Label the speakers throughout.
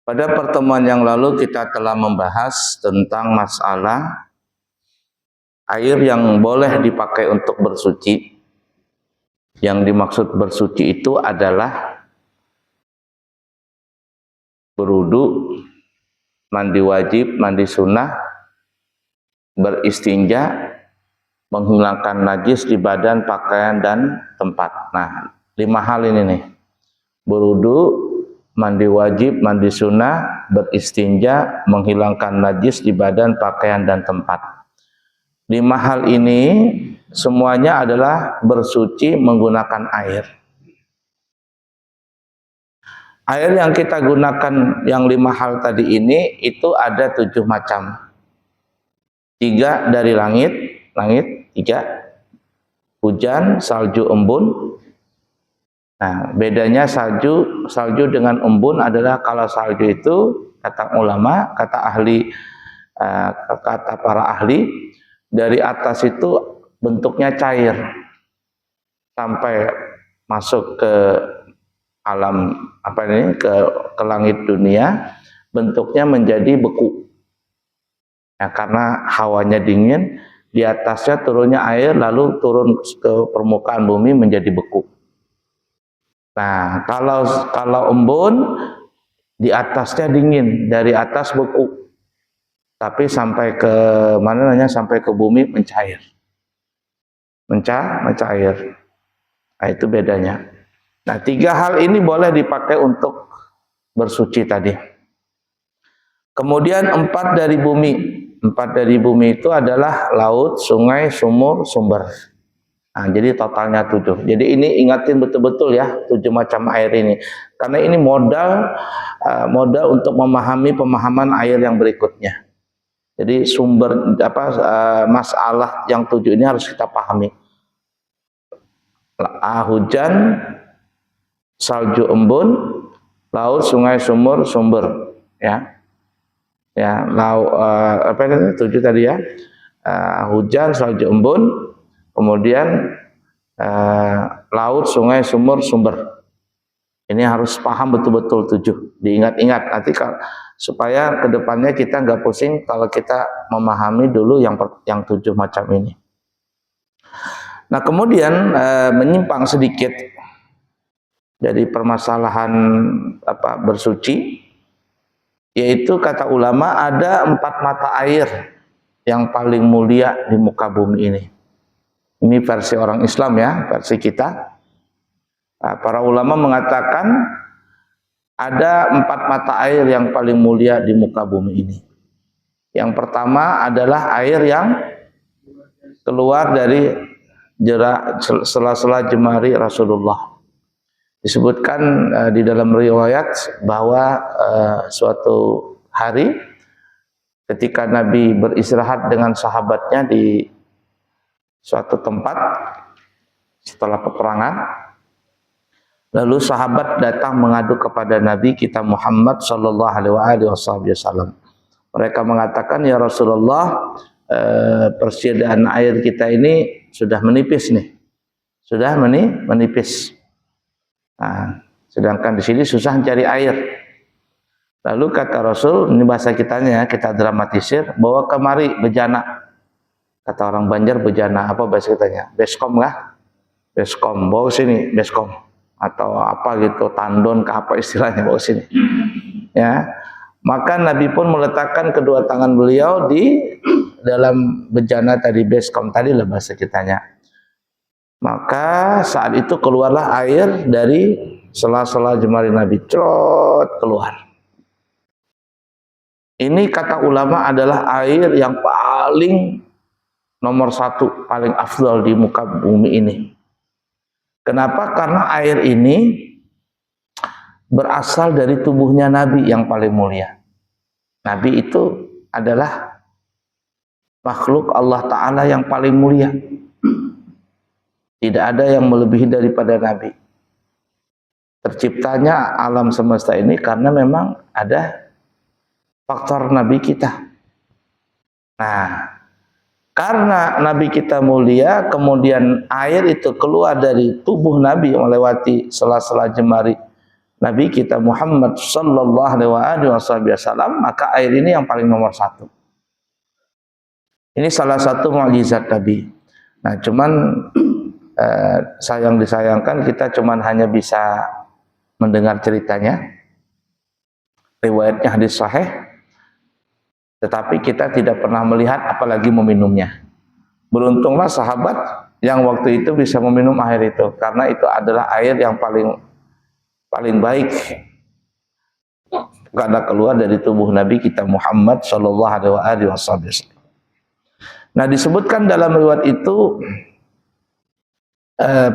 Speaker 1: Pada pertemuan yang lalu kita telah membahas tentang masalah air yang boleh dipakai untuk bersuci. Yang dimaksud bersuci itu adalah berwudu, mandi wajib, mandi sunnah, beristinja, menghilangkan najis di badan, pakaian, dan tempat. Nah, 5 hal ini nih. Berwudu, mandi wajib, mandi sunnah, beristinja, menghilangkan najis di badan, pakaian, dan tempat. 5 hal ini semuanya adalah bersuci menggunakan air. Air yang kita gunakan yang 5 hal tadi ini itu ada 7 macam. 3 dari langit 3, hujan, salju, embun. Nah, bedanya salju dengan embun adalah kalau salju itu kata ulama, kata para ahli, dari atas itu bentuknya cair sampai masuk ke alam ke langit dunia, bentuknya menjadi beku. Nah, karena hawanya dingin, di atasnya turunnya air lalu turun ke permukaan bumi menjadi beku. Nah, kalau embun di atasnya dingin, dari atas beku, tapi sampai ke sampai ke bumi mencair, mencair. Nah, itu bedanya. Nah, 3 hal ini boleh dipakai untuk bersuci tadi. Kemudian 4 dari bumi. 4 dari bumi itu adalah laut, sungai, sumur, sumber. Nah, jadi totalnya 7. Jadi ini ingatin betul-betul ya 7 macam air ini. Karena ini modal untuk memahami pemahaman air yang berikutnya. Jadi sumber masalah yang 7 ini harus kita pahami. Hujan, salju, embun, laut, sungai, sumur, sumber. Ya, laut 7 tadi ya. Hujan, salju, embun. Kemudian laut, sungai, sumur, sumber. Ini harus paham betul-betul 7. Diingat-ingat nanti supaya kedepannya kita nggak pusing kalau kita memahami dulu yang 7 macam ini. Nah, kemudian menyimpang sedikit dari permasalahan bersuci, yaitu kata ulama ada 4 mata air yang paling mulia di muka bumi ini. Ini versi orang Islam ya, versi kita. Nah, para ulama mengatakan ada 4 mata air yang paling mulia di muka bumi ini. Yang pertama adalah air yang keluar dari sela-sela jemari Rasulullah. Disebutkan di dalam riwayat bahwa suatu hari ketika Nabi beristirahat dengan sahabatnya di suatu tempat setelah peperangan, lalu sahabat datang mengadu kepada Nabi kita Muhammad sallallahu alaihi wasallam. Mereka mengatakan, ya Rasulullah, persediaan air kita ini sudah menipis nih, sudah menipis. Nah, sedangkan di sini susah cari air. Lalu kata Rasul, ini bahasa kitanya, kita dramatisir, bawa kemari bejana. Kata orang Banjar bejana, apa bahasa kitanya? Beskom kah? Beskom, bawa sini beskom. Atau apa gitu, tandon ke apa istilahnya, bawa sini. Ya, maka Nabi pun meletakkan kedua tangan beliau di dalam bejana tadi, beskom tadi lah bahasa kitanya. Maka saat itu keluarlah air dari sela-sela jemari Nabi, cerot keluar. Ini kata ulama adalah air yang paling nomor 1, paling afdal di muka bumi ini. Kenapa? Karena air ini berasal dari tubuhnya Nabi yang paling mulia. Nabi itu adalah makhluk Allah Ta'ala yang paling mulia. Tidak ada yang melebihi daripada Nabi. Terciptanya alam semesta ini karena memang ada faktor Nabi kita. Nah, karena Nabi kita mulia, kemudian air itu keluar dari tubuh Nabi melewati sela-sela jemari Nabi kita Muhammad sallallahu alaihi wasallam, maka air ini yang paling nomor satu. Ini salah satu mukjizat Nabi. Nah, cuman disayangkan kita cuman hanya bisa mendengar ceritanya, riwayatnya hadis sahih, tetapi kita tidak pernah melihat apalagi meminumnya. Beruntunglah sahabat yang waktu itu bisa meminum air itu, karena itu adalah air yang paling baik karena keluar dari tubuh Nabi kita Muhammad sallallahu alaihi wasallam. Nah, disebutkan dalam riwayat itu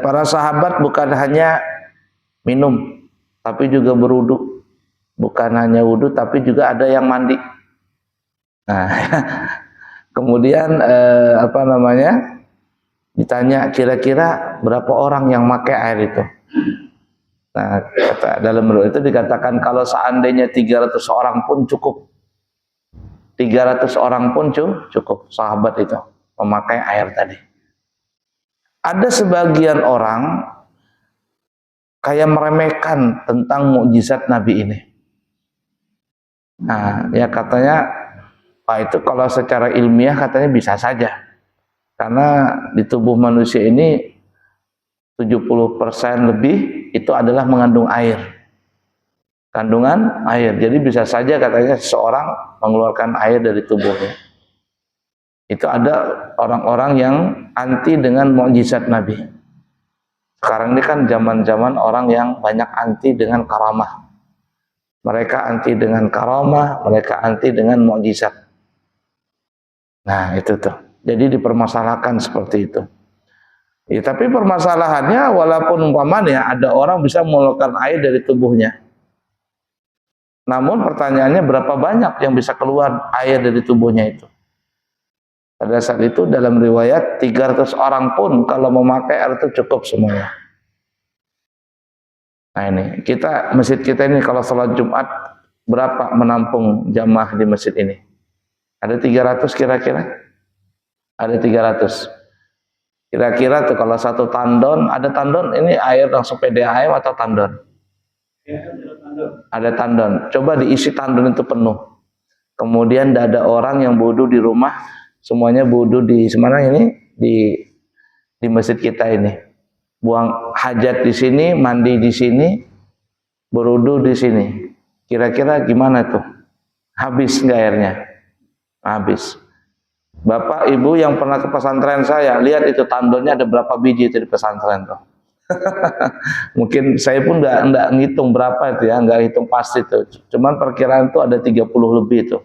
Speaker 1: para sahabat bukan hanya minum tapi juga berwudu, bukan hanya wudu tapi juga ada yang mandi. Nah, kemudian ditanya kira-kira berapa orang yang pakai air itu. Nah, dalam riwayat itu dikatakan kalau seandainya 300 orang pun cukup. 300 orang pun cukup sahabat itu memakai air tadi. Ada sebagian orang kayak meremehkan tentang mukjizat Nabi ini. Nah, ya katanya, Pak, itu kalau secara ilmiah katanya bisa saja. Karena di tubuh manusia ini 70% lebih itu adalah mengandung air. Kandungan air. Jadi bisa saja katanya seseorang mengeluarkan air dari tubuhnya. Itu ada orang-orang yang anti dengan mukjizat Nabi. Sekarang ini kan zaman-zaman orang yang banyak anti dengan karamah. Mereka anti dengan karamah, mereka anti dengan mukjizat. Nah, itu tuh. Jadi dipermasalahkan seperti itu. Ya, tapi permasalahannya walaupun umpamanya ada orang bisa mengeluarkan air dari tubuhnya. Namun pertanyaannya berapa banyak yang bisa keluar air dari tubuhnya itu? Pada saat itu dalam riwayat 300 orang pun kalau memakai air itu cukup semuanya. Nah, ini masjid kita ini kalau sholat Jumat berapa menampung jamaah di masjid ini? Ada 300 kira-kira? Ada 300. Kira-kira tuh kalau satu tandon, ada tandon ini air langsung PDAM atau tandon? Ada tandon. Coba diisi tandon itu penuh. Kemudian ada orang yang wudu di rumah, semuanya wudu di mana ini? Di masjid kita ini. Buang hajat di sini, mandi di sini, berwudu di sini. Kira-kira gimana tuh? Habis nggak airnya? Habis. Bapak, Ibu yang pernah ke pesantren saya, lihat itu tandonnya ada berapa biji itu di pesantren tuh. Mungkin saya pun nggak ngitung berapa itu ya, nggak hitung pasti tuh. Cuman perkiraan tuh ada 30 lebih tuh.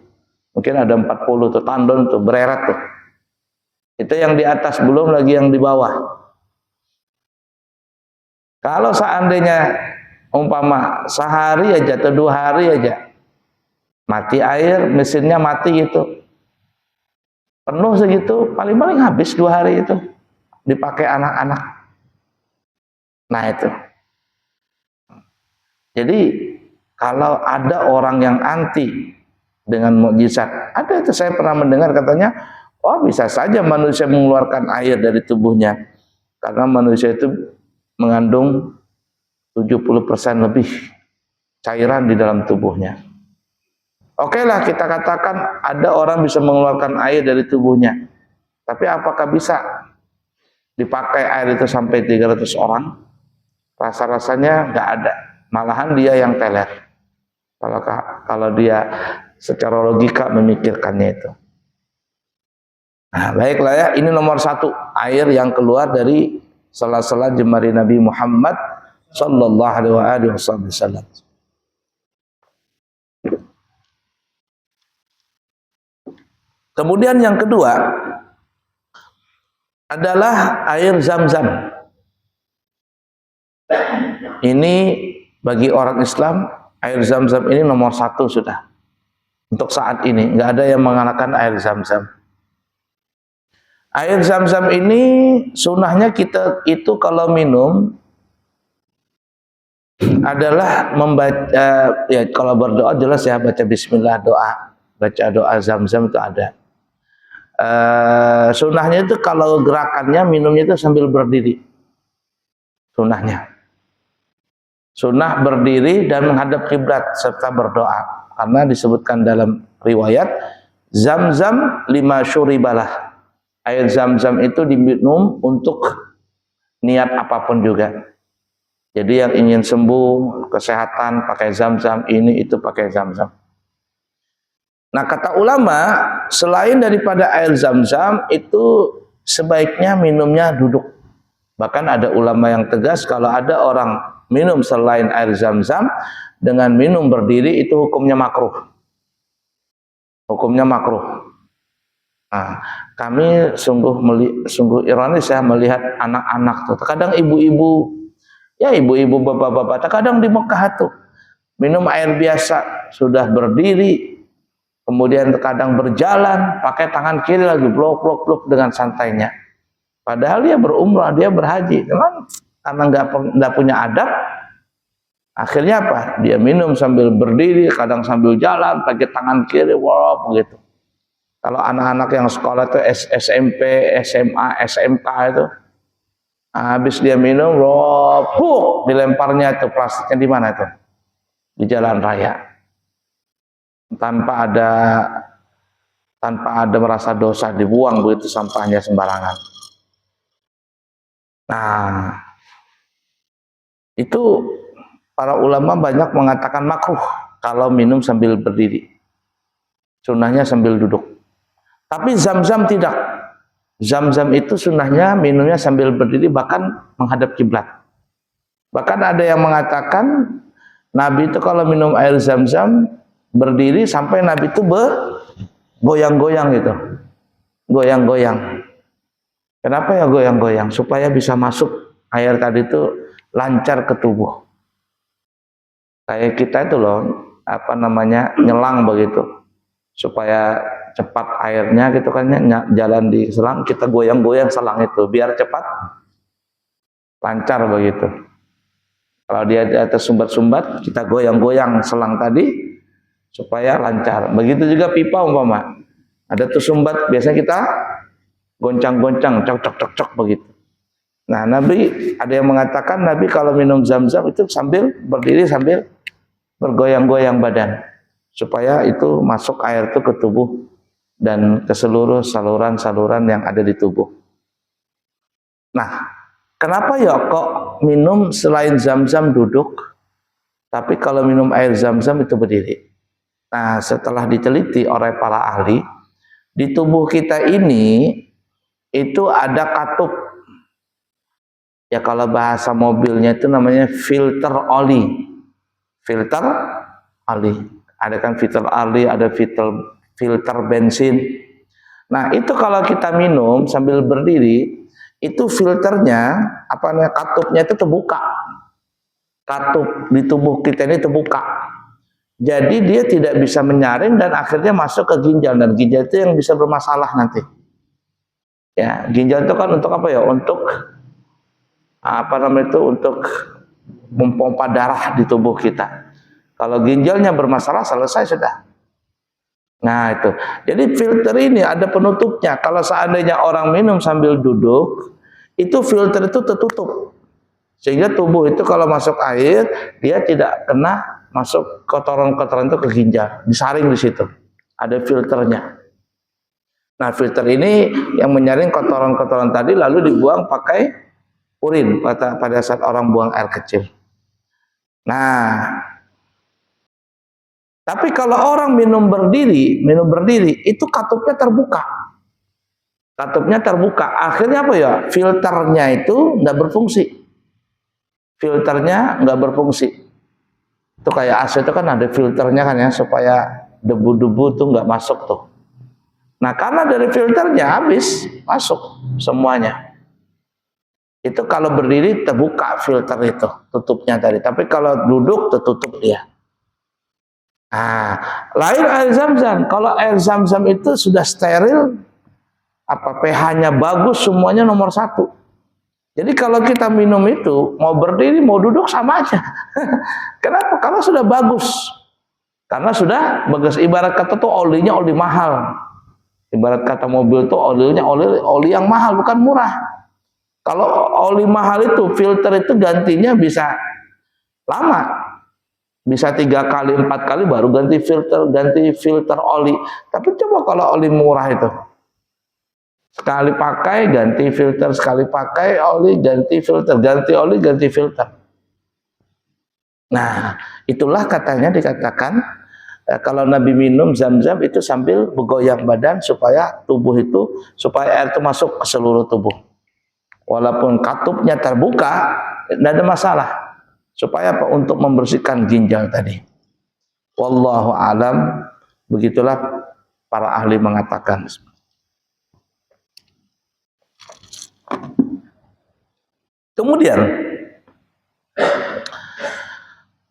Speaker 1: Mungkin ada 40 tuh tandon tuh, bererat tuh. Itu yang di atas, belum lagi yang di bawah. Kalau seandainya umpama sehari aja atau 2 hari aja mati air, mesinnya mati gitu, penuh segitu, paling-paling habis 2 hari itu dipakai anak-anak. Nah itu. Jadi kalau ada orang yang anti dengan mukjizat, ada itu saya pernah mendengar katanya, oh bisa saja manusia mengeluarkan air dari tubuhnya karena manusia itu mengandung 70% lebih cairan di dalam tubuhnya. Oke lah kita katakan ada orang bisa mengeluarkan air dari tubuhnya. Tapi apakah bisa dipakai air itu sampai 300 orang? Rasa-rasanya nggak ada. Malahan dia yang teler. Kalau dia secara logika memikirkannya itu. Nah, baiklah ya, ini nomor 1 air yang keluar dari sela-sela jemari Nabi Muhammad sallallahu alaihi wasallam. Kemudian yang kedua adalah air Zam-Zam. Ini bagi orang Islam air Zam-Zam ini nomor 1 sudah. Untuk saat ini nggak ada yang mengalahkan air Zam-Zam. Air Zam-Zam ini sunahnya kita itu kalau minum adalah membaca, ya kalau berdoa jelas ya baca bismillah, baca doa Zam-Zam itu ada. Sunahnya itu kalau gerakannya minumnya itu sambil berdiri. Sunahnya Sunnah berdiri dan menghadap kiblat serta berdoa. Karena disebutkan dalam riwayat, Zam-zam lima syuribalah. Air Zam-zam itu diminum untuk niat apapun juga. Jadi yang ingin sembuh, kesehatan pakai Zam-zam, ini itu pakai Zam-zam. Nah, kata ulama, selain daripada air Zam-zam itu sebaiknya minumnya duduk. Bahkan ada ulama yang tegas kalau ada orang minum selain air Zam-zam dengan minum berdiri itu hukumnya makruh. Hukumnya makruh. Nah, kami sungguh ironis ya melihat anak-anak tuh. Kadang ibu-ibu, ya ibu-ibu bapak-bapak, kadang di Mekah tuh minum air biasa sudah berdiri, kemudian kadang berjalan pakai tangan kiri lagi blok dengan santainya. Padahal dia berumrah, dia berhaji, memang karena nggak punya adab, akhirnya apa? Dia minum sambil berdiri, kadang sambil jalan pakai tangan kiri, wow begitu. Kalau anak-anak yang sekolah itu SMP, SMA, SMK itu, habis dia minum, ropuk, dilemparnya itu plastiknya di mana itu? Di jalan raya. Tanpa ada merasa dosa, dibuang begitu sampahnya sembarangan. Nah, itu para ulama banyak mengatakan makruh kalau minum sambil berdiri. Sunnahnya sambil duduk. Tapi Zam-zam tidak. Zam-zam itu sunnahnya minumnya sambil berdiri, bahkan menghadap kiblat. Bahkan ada yang mengatakan Nabi itu kalau minum air Zam-zam berdiri sampai Nabi itu goyang-goyang gitu. Goyang-goyang. Kenapa ya goyang-goyang? Supaya bisa masuk air tadi itu lancar ke tubuh. Kayak kita itu loh, nyelang begitu. Supaya cepat airnya gitu kan, jalan di selang, kita goyang-goyang selang itu biar cepat lancar begitu. Kalau dia di atas sumbat-sumbat, kita goyang-goyang selang tadi supaya lancar. Begitu juga pipa umpama. Ada tuh sumbat, biasanya kita goncang-goncang, cok begitu. Nah, Nabi ada yang mengatakan Nabi kalau minum Zam-zam itu sambil berdiri sambil bergoyang-goyang badan, supaya itu masuk air itu ke tubuh dan ke seluruh saluran-saluran yang ada di tubuh. Nah, kenapa ya kok minum selain Zam-zam duduk, tapi kalau minum air Zam-zam itu berdiri? Nah, setelah diteliti oleh para ahli, di tubuh kita ini itu ada katup. Ya kalau bahasa mobilnya itu namanya filter oli. Filter oli. Ada kan filter oli, ada filter bensin. Nah, itu kalau kita minum sambil berdiri, itu filternya, katupnya itu terbuka. Katup di tubuh kita ini terbuka. Jadi dia tidak bisa menyaring dan akhirnya masuk ke ginjal, dan ginjal itu yang bisa bermasalah nanti. Ya, ginjal itu kan untuk apa ya? Untuk untuk memompa darah di tubuh kita. Kalau ginjalnya bermasalah, selesai sudah. Nah itu, jadi filter ini ada penutupnya. Kalau seandainya orang minum sambil duduk, itu filter itu tertutup, sehingga tubuh itu kalau masuk air, dia tidak kena masuk kotoran-kotoran itu ke ginjal, disaring di situ. Ada filternya. Nah filter ini yang menyaring kotoran-kotoran tadi, lalu dibuang pakai urin pada saat orang buang air kecil. Nah, tapi kalau orang minum berdiri itu katupnya terbuka. Katupnya terbuka. Akhirnya apa ya? Filternya itu nggak berfungsi. Filternya nggak berfungsi. Itu kayak AC itu kan ada filternya kan ya, supaya debu-debu itu nggak masuk tuh. Nah, karena dari filternya habis masuk semuanya. Itu kalau berdiri terbuka filter itu, tutupnya tadi. Tapi kalau duduk tertutup dia. Nah, lain air Zam-zam. Kalau air Zam-zam itu sudah steril, pH-nya bagus, semuanya nomor 1. Jadi kalau kita minum itu, mau berdiri, mau duduk sama aja. Kenapa? Karena sudah bagus. Karena sudah bagus. Ibarat kata tuh olinya oli mahal. Ibarat kata mobil tuh olinya oli yang mahal, bukan murah. Kalau oli mahal itu, filter itu gantinya bisa Lama. Bisa 3 kali, 4 kali baru ganti filter oli. Tapi coba kalau oli murah itu. Sekali pakai ganti filter, sekali pakai oli ganti filter, ganti oli ganti filter. Nah, itulah katanya dikatakan kalau Nabi minum Zam-Zam itu sambil bergoyang badan supaya supaya air itu masuk ke seluruh tubuh. Walaupun katupnya terbuka, tidak ada masalah. Supaya apa? Untuk membersihkan ginjal tadi. Wallahu alam, begitulah para ahli mengatakan. Kemudian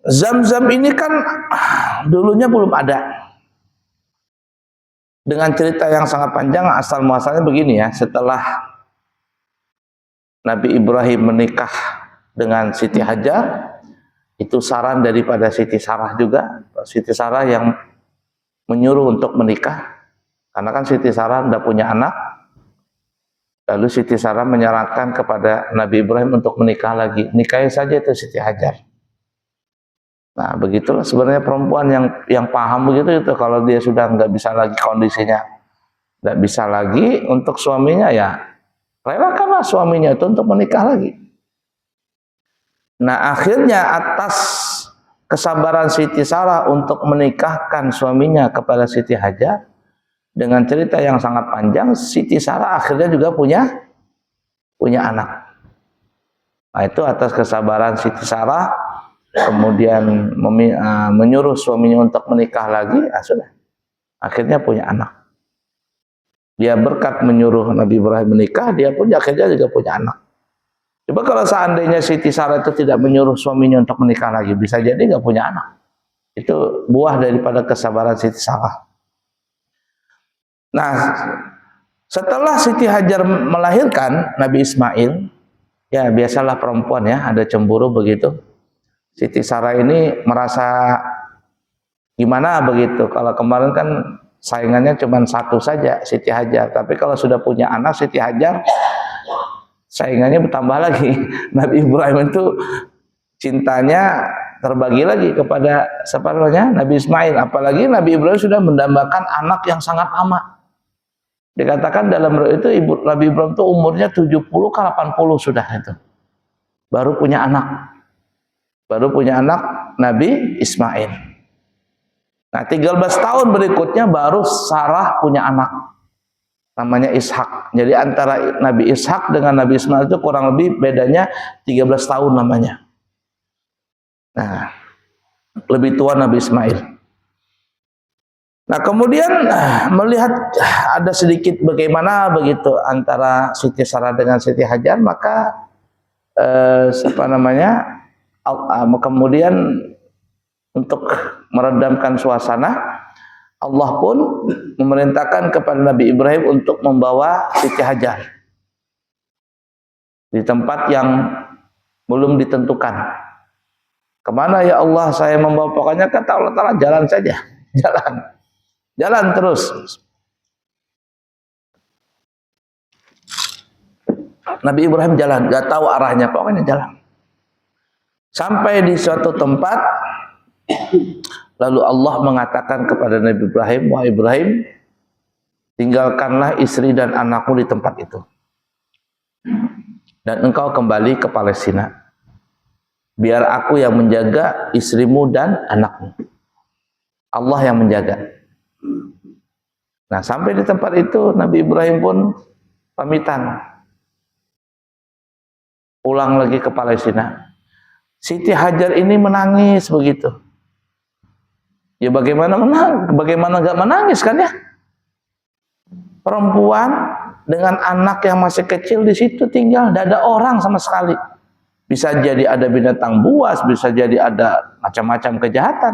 Speaker 1: Zam-Zam ini kan dulunya belum ada. Dengan cerita yang sangat panjang, asal muasalnya begini ya. Setelah Nabi Ibrahim menikah dengan Siti Hajar, itu saran daripada Siti Sarah juga. Siti Sarah yang menyuruh untuk menikah, karena kan Siti Sarah tidak punya anak. Lalu Siti Sarah menyarankan kepada Nabi Ibrahim untuk menikah lagi. Nikahi saja itu Siti Hajar. Nah, begitulah sebenarnya perempuan yang paham begitu itu. Kalau dia sudah nggak bisa lagi kondisinya, nggak bisa lagi untuk suaminya, ya relakanlah suaminya itu untuk menikah lagi. Nah, akhirnya atas kesabaran Siti Sarah untuk menikahkan suaminya kepada Siti Hajar dengan cerita yang sangat panjang, Siti Sarah akhirnya juga punya anak. Nah, itu atas kesabaran Siti Sarah, kemudian menyuruh suaminya untuk menikah lagi, sudah. Akhirnya punya anak. Dia berkat menyuruh Nabi Ibrahim menikah, dia pun akhirnya juga punya anak. Coba kalau seandainya Siti Sarah itu tidak menyuruh suaminya untuk menikah lagi, bisa jadi nggak punya anak. Itu buah daripada kesabaran Siti Sarah. Nah, setelah Siti Hajar melahirkan Nabi Ismail, ya biasalah perempuan ya, ada cemburu begitu. Siti Sarah ini merasa gimana begitu. Kalau kemarin kan saingannya cuma satu saja, Siti Hajar. Tapi kalau sudah punya anak Siti Hajar, saingannya bertambah lagi. Nabi Ibrahim itu cintanya terbagi lagi kepada Nabi Ismail. Apalagi Nabi Ibrahim sudah mendambakan anak yang sangat lama. Dikatakan dalam itu Nabi Ibrahim itu umurnya 70 ke 80 sudah itu. Baru punya anak. Nabi Ismail. Nah, 13 tahun berikutnya baru Sarah punya anak. Namanya Ishak. Jadi antara Nabi Ishak dengan Nabi Ismail itu kurang lebih bedanya 13 tahun namanya. Nah, lebih tua Nabi Ismail. Nah, kemudian melihat ada sedikit bagaimana begitu antara Siti Sarah dengan Siti Hajar, maka kemudian untuk meredamkan suasana, Allah pun memerintahkan kepada Nabi Ibrahim untuk membawa Siti Hajar di tempat yang belum ditentukan. Kemana ya Allah saya membawa? Pokoknya kata Allah Ta'ala, jalan saja. Jalan terus. Nabi Ibrahim jalan, gak tahu arahnya, pokoknya jalan. Sampai di suatu tempat, lalu Allah mengatakan kepada Nabi Ibrahim, wahai Ibrahim, tinggalkanlah istri dan anakmu di tempat itu. Dan engkau kembali ke Palestina. Biar aku yang menjaga istrimu dan anakmu. Allah yang menjaga. Nah, sampai di tempat itu Nabi Ibrahim pun pamitan. Pulang lagi ke Palestina. Siti Hajar ini menangis begitu. Ya bagaimana nggak menangis kan ya? Perempuan dengan anak yang masih kecil di situ tinggal, tidak ada orang sama sekali. Bisa jadi ada binatang buas, bisa jadi ada macam-macam kejahatan.